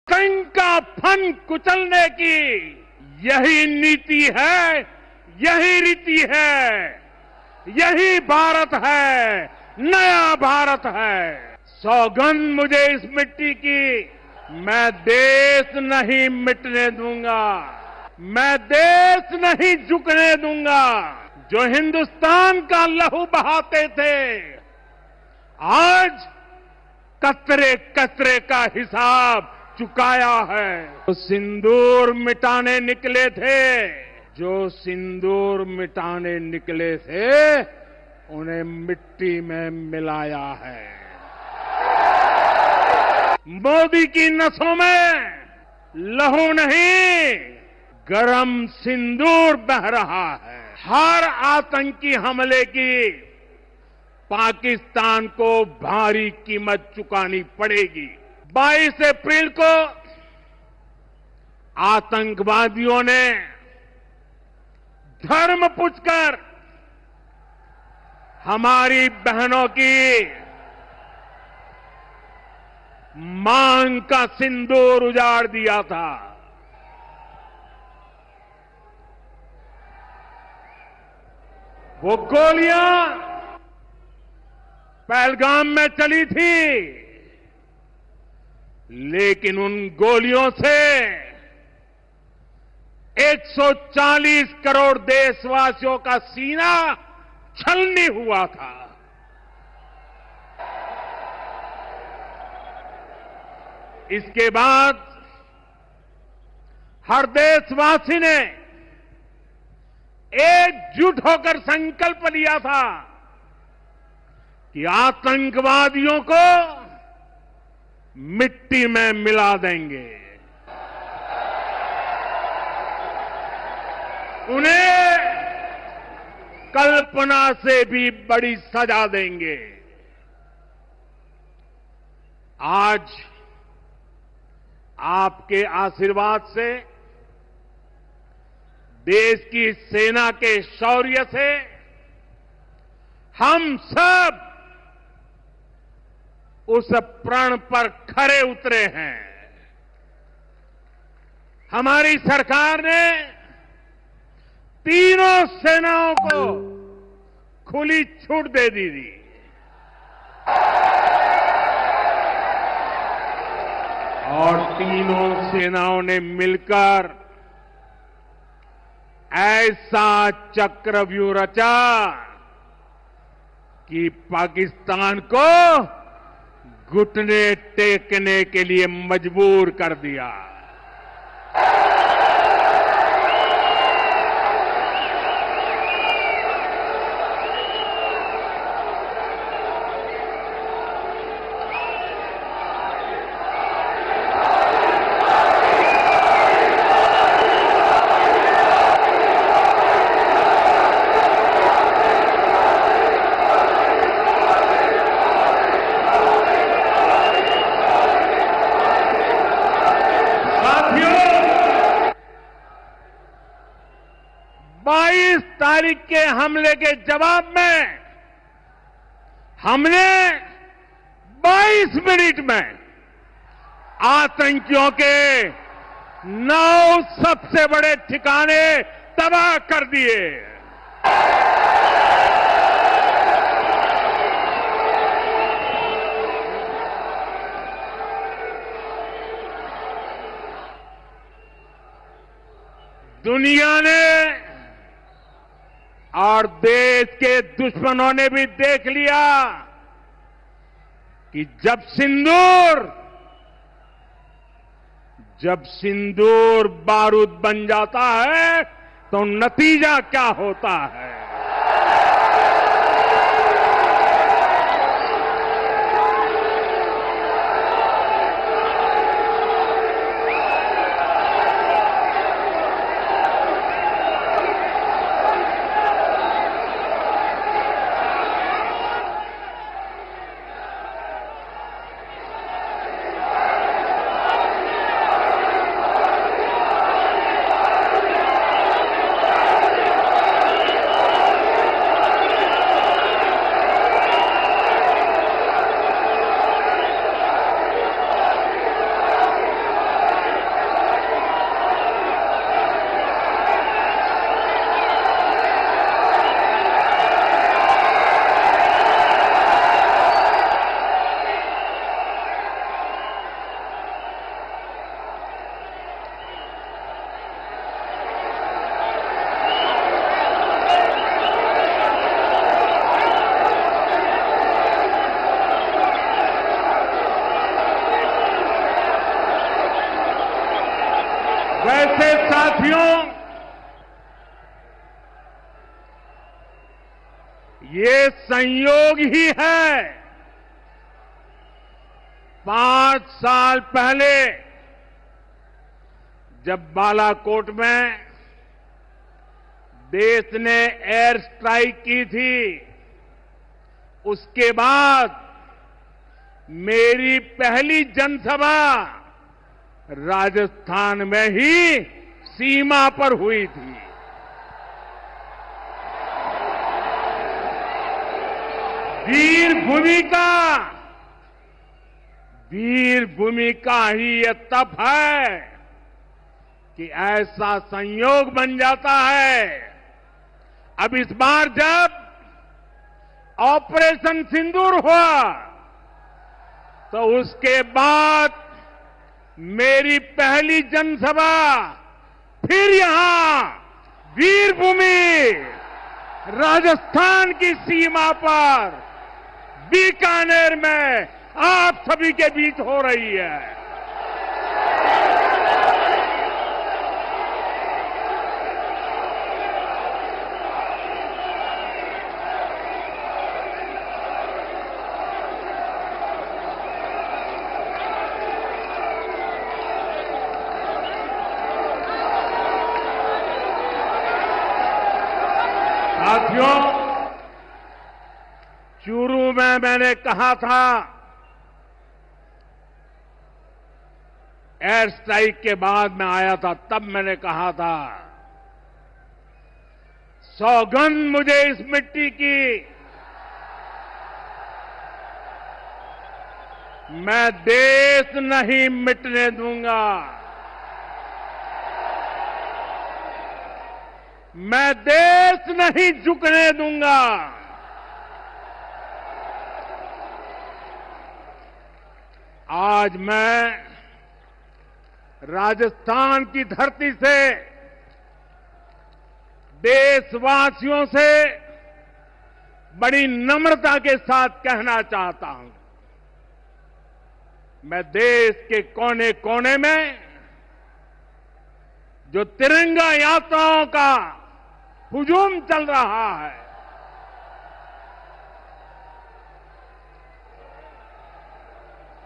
संघ का फन कुचलने की यही नीति है, यही रीति है, यही भारत है, नया भारत है। सौगंध मुझे इस मिट्टी की, मैं देश नहीं मिटने दूंगा, मैं देश नहीं झुकने दूंगा। जो हिंदुस्तान का लहू बहाते थे, आज कतरे कतरे का हिसाब चुकाया है। जो सिंदूर मिटाने निकले थे, जो सिंदूर मिटाने निकले थे, उन्हें मिट्टी में मिलाया है। मोदी की नसों में लहू नहीं, गरम सिंदूर बह रहा है। हर आतंकी हमले की पाकिस्तान को भारी कीमत चुकानी पड़ेगी। 22 अप्रैल को आतंकवादियों ने धर्म पूछकर हमारी बहनों की मांग का सिंदूर उजाड़ दिया था। वो गोलियां पहलगाम में चली थी, लेकिन उन गोलियों से 140 करोड़ देशवासियों का सीना छलनी हुआ था। इसके बाद हर देशवासी ने एकजुट होकर संकल्प लिया था कि आतंकवादियों को मिट्टी में मिला देंगे, उन्हें कल्पना से भी बड़ी सजा देंगे। आज आपके आशीर्वाद से, देश की सेना के शौर्य से हम सब उस प्रण पर खरे उतरे हैं। हमारी सरकार ने तीनों सेनाओं को खुली छूट दे दी थी। और तीनों सेनाओं ने मिलकर ऐसा चक्रव्यूह रचा कि पाकिस्तान को घुटने टेकने के लिए मजबूर कर दिया। तारीख के हमले के जवाब में हमने 22 मिनट में आतंकियों के 9 सबसे बड़े ठिकाने तबाह कर दिए। दुनिया ने और देश के दुश्मनों ने भी देख लिया कि जब सिंदूर बारूद बन जाता है तो नतीजा क्या होता है। वैसे साथियों, ये संयोग ही है। 5 साल पहले जब बालाकोट में देश ने एयर स्ट्राइक की थी, उसके बाद मेरी पहली जनसभा राजस्थान में ही सीमा पर हुई थी। वीर भूमि का ही यह तप है कि ऐसा संयोग बन जाता है। अब इस बार जब ऑपरेशन सिंदूर हुआ तो उसके बाद मेरी पहली जनसभा फिर यहां वीरभूमि राजस्थान की सीमा पर बीकानेर में आप सभी के बीच हो रही है। साथियों, चूरू में मैंने कहा था, एयर स्ट्राइक के बाद मैं आया था, तब मैंने कहा था, सौगंध मुझे इस मिट्टी की, मैं देश नहीं मिटने दूंगा, मैं देश नहीं झुकने दूंगा। आज मैं राजस्थान की धरती से देशवासियों से बड़ी नम्रता के साथ कहना चाहता हूं, मैं देश के कोने कोने में जो तिरंगा यात्राओं का हुजूम चल रहा है,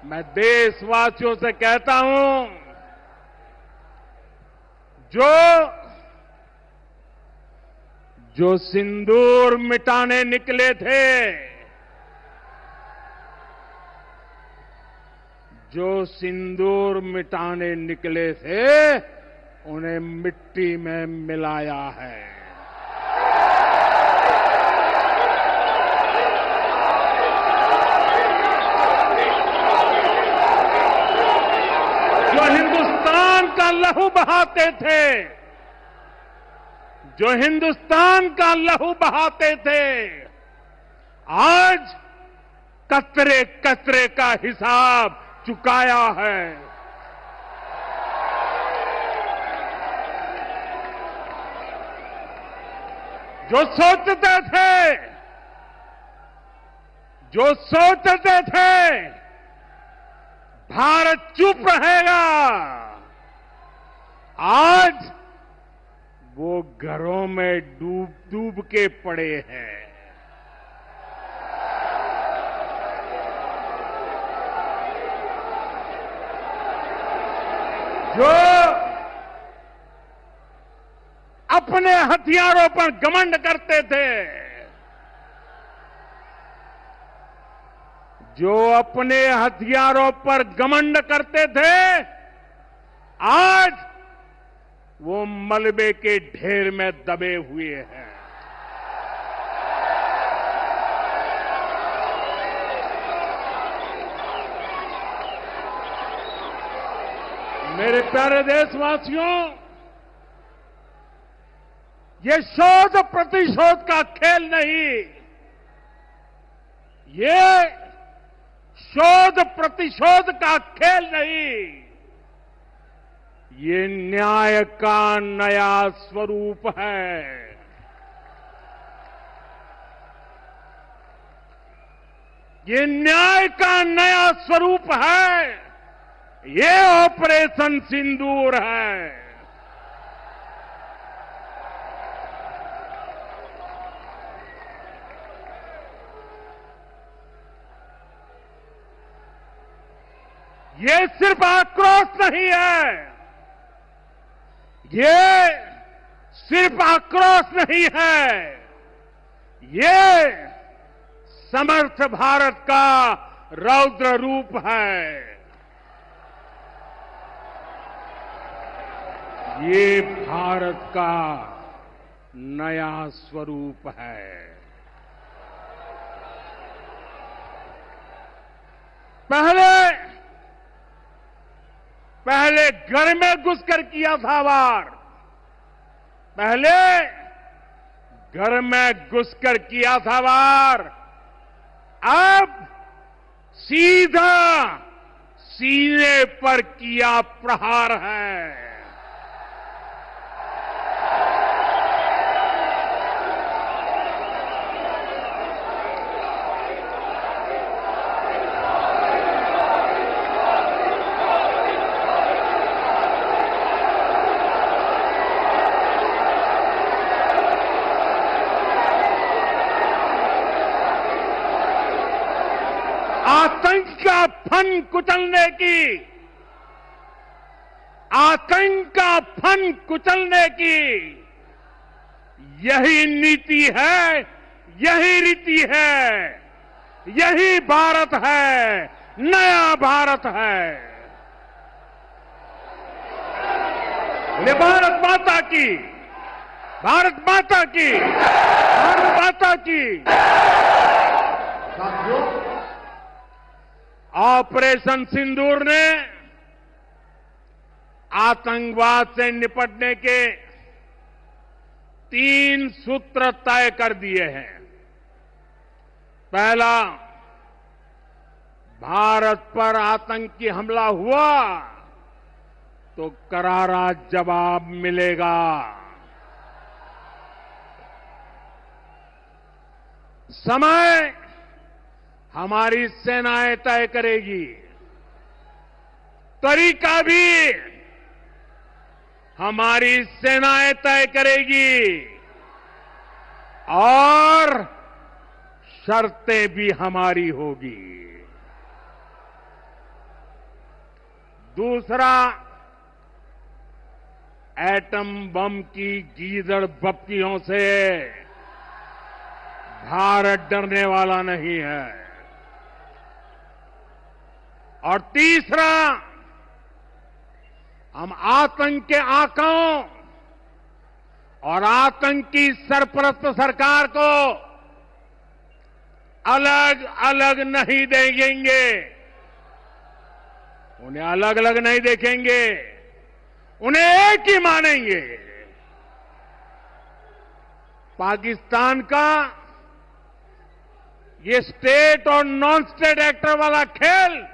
मैं देशवासियों से कहता हूं, जो सिंदूर मिटाने निकले थे, जो सिंदूर मिटाने निकले थे, उन्हें मिट्टी में मिलाया है। जो हिंदुस्तान का लहू बहाते थे, जो हिंदुस्तान का लहू बहाते थे, आज कतरे कतरे का हिसाब चुकाया है। जो सोचते थे भारत चुप रहेगा, आज वो घरों में डूब डूब के पड़े हैं। जो अपने हथियारों पर घमंड करते थे, जो अपने हथियारों पर घमंड करते थे, आज वो मलबे के ढेर में दबे हुए हैं। मेरे प्यारे देशवासियों, ये शोध प्रतिशोध का खेल नहीं, ये शोध प्रतिशोध का खेल नहीं, ये न्याय का नया स्वरूप है। ये न्याय का नया स्वरूप है। ये ऑपरेशन सिंदूर है। ये सिर्फ आक्रोश नहीं है, ये सिर्फ आक्रोश नहीं है, ये समर्थ भारत का रौद्र रूप है। ये भारत का नया स्वरूप है। पहले घर में घुसकर किया था वार, पहले घर में घुसकर किया था वार, अब सीधा सीने पर किया प्रहार है। आतंक का फन कुचलने की, आतंक का फन कुचलने की यही नीति है, यही रीति है, यही भारत है, नया भारत है। बोले भारत माता की, भारत माता की, भारत माता की। साथियों, ऑपरेशन सिंदूर ने आतंकवाद से निपटने के 3 सूत्र तय कर दिए हैं। पहला, भारत पर आतंकी हमला हुआ तो करारा जवाब मिलेगा। समय हमारी सेनाएं तय करेगी, तरीका भी हमारी सेनाएं तय करेगी और शर्तें भी हमारी होगी। दूसरा, एटम बम की गीदड़ बप्तियों से भारत डरने वाला नहीं है। और तीसरा, हम आतंक के आकाओं और आतंकी सरपरस्त सरकार को अलग अलग नहीं देखेंगे, उन्हें अलग अलग नहीं देखेंगे, उन्हें एक ही मानेंगे। पाकिस्तान का ये स्टेट और नॉन स्टेट एक्टर वाला खेल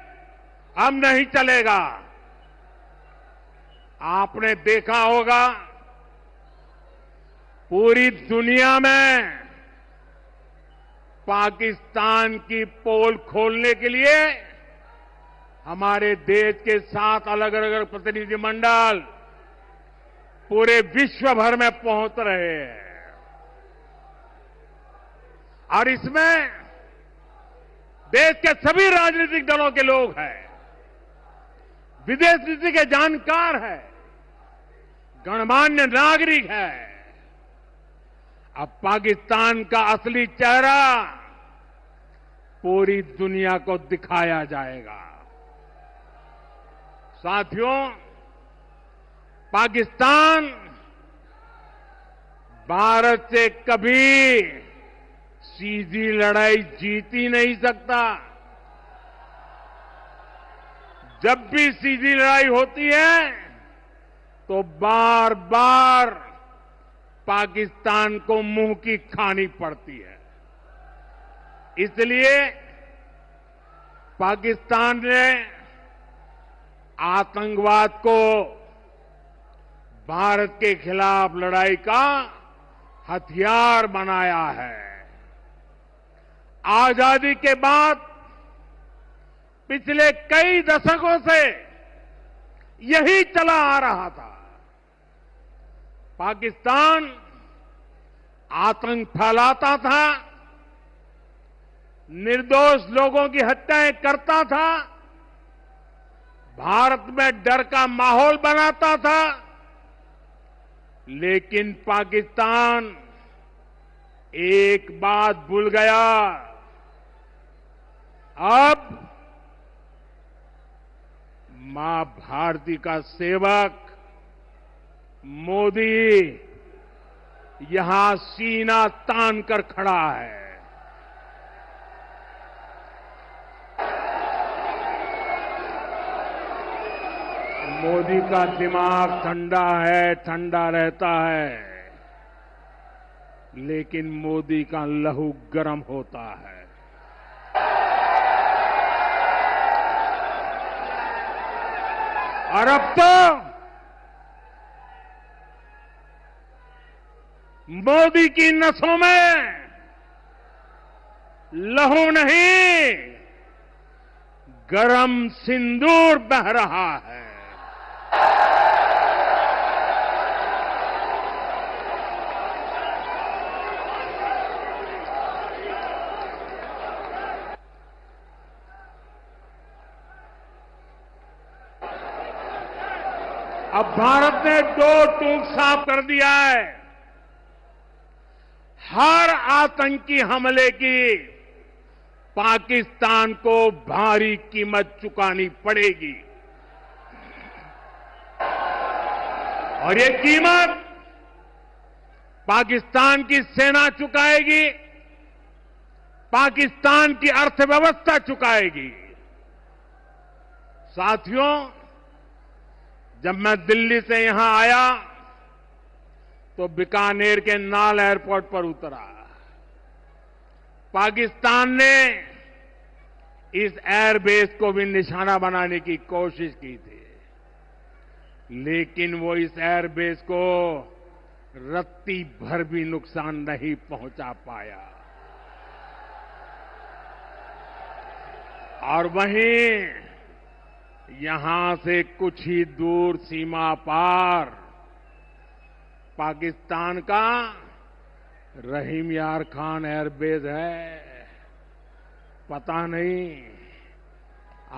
अब नहीं चलेगा। आपने देखा होगा, पूरी दुनिया में पाकिस्तान की पोल खोलने के लिए हमारे देश के 7 अलग अलग प्रतिनिधिमंडल पूरे विश्व भर में पहुंच रहे हैं। और इसमें देश के सभी राजनीतिक दलों के लोग हैं, विदेश नीति के जानकार हैं, गणमान्य नागरिक हैं। अब पाकिस्तान का असली चेहरा पूरी दुनिया को दिखाया जाएगा। साथियों, पाकिस्तान भारत से कभी सीधी लड़ाई जीत ही नहीं सकता। जब भी सीधी लड़ाई होती है तो बार बार पाकिस्तान को मुंह की खानी पड़ती है। इसलिए पाकिस्तान ने आतंकवाद को भारत के खिलाफ लड़ाई का हथियार बनाया है। आजादी के बाद पिछले कई दशकों से यही चला आ रहा था। पाकिस्तान आतंक फैलाता था, निर्दोष लोगों की हत्याएं करता था, भारत में डर का माहौल बनाता था, लेकिन पाकिस्तान एक बात भूल गया। अब मां भारती का सेवक मोदी यहां सीना तान कर खड़ा है। मोदी का दिमाग ठंडा है, ठंडा रहता है, लेकिन मोदी का लहू गर्म होता है। और अब तो मोदी की नसों में लहू नहीं, गरम सिंदूर बह रहा है। अब भारत ने दो टूक साफ कर दिया है। हर आतंकी हमले की पाकिस्तान को भारी कीमत चुकानी पड़ेगी, और ये कीमत पाकिस्तान की सेना चुकाएगी, पाकिस्तान की अर्थव्यवस्था चुकाएगी। साथियों, जब मैं दिल्ली से यहां आया तो बीकानेर के नाल एयरपोर्ट पर उतरा। पाकिस्तान ने इस एयरबेस को भी निशाना बनाने की कोशिश की थी, लेकिन वो इस एयरबेस को रत्ती भर भी नुकसान नहीं पहुंचा पाया। और वहीं यहां से कुछ ही दूर सीमा पार पाकिस्तान का रहीम यार खान एयरबेस है। पता नहीं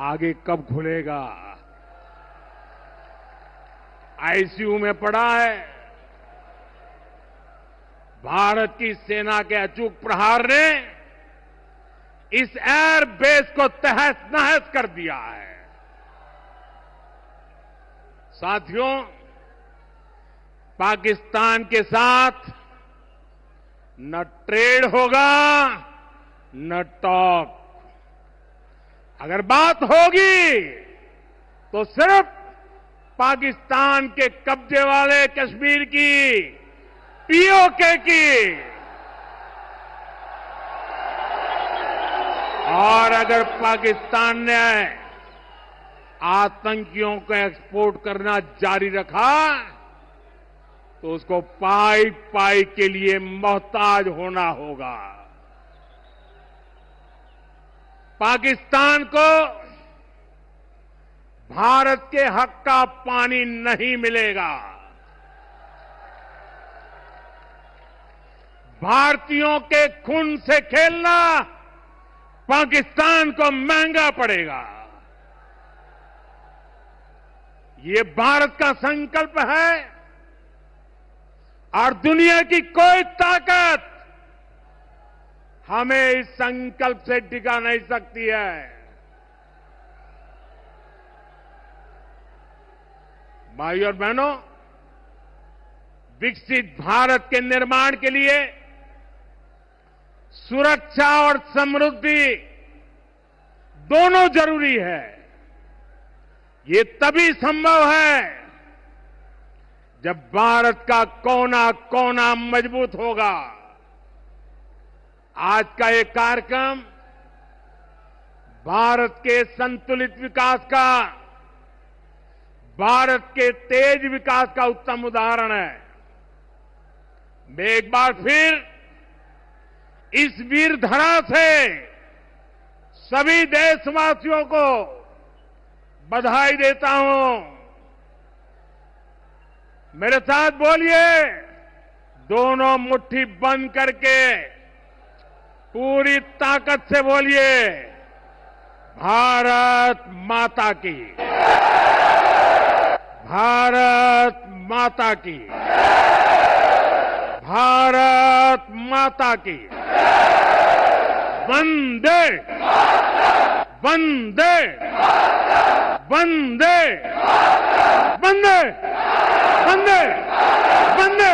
आगे कब खुलेगा। आईसीयू में पड़ा है। भारत की सेना के अचूक प्रहार ने इस एयरबेस को तहस नहस कर दिया है। साथियों, पाकिस्तान के साथ न ट्रेड होगा न टॉक। अगर बात होगी तो सिर्फ पाकिस्तान के कब्जे वाले कश्मीर की, पीओके की। और अगर पाकिस्तान ने आतंकियों को एक्सपोर्ट करना जारी रखा तो उसको पाई पाई के लिए मोहताज होना होगा। पाकिस्तान को भारत के हक का पानी नहीं मिलेगा। भारतीयों के खून से खेलना पाकिस्तान को महंगा पड़ेगा। ये भारत का संकल्प है और दुनिया की कोई ताकत हमें इस संकल्प से टिका नहीं सकती है। भाइयों और बहनों, विकसित भारत के निर्माण के लिए सुरक्षा और समृद्धि दोनों जरूरी है। ये तभी संभव है जब भारत का कोना कोना मजबूत होगा। आज का ये कार्यक्रम भारत के संतुलित विकास का, भारत के तेज विकास का उत्तम उदाहरण है। मैं एक बार फिर इस वीर धरा से सभी देशवासियों को बधाई देता हूं। मेरे साथ बोलिए, दोनों मुट्ठी बंद करके पूरी ताकत से बोलिए, भारत माता की, भारत माता की, भारत माता की। वंदे वंदे वंदे वंदे वंदे वंदे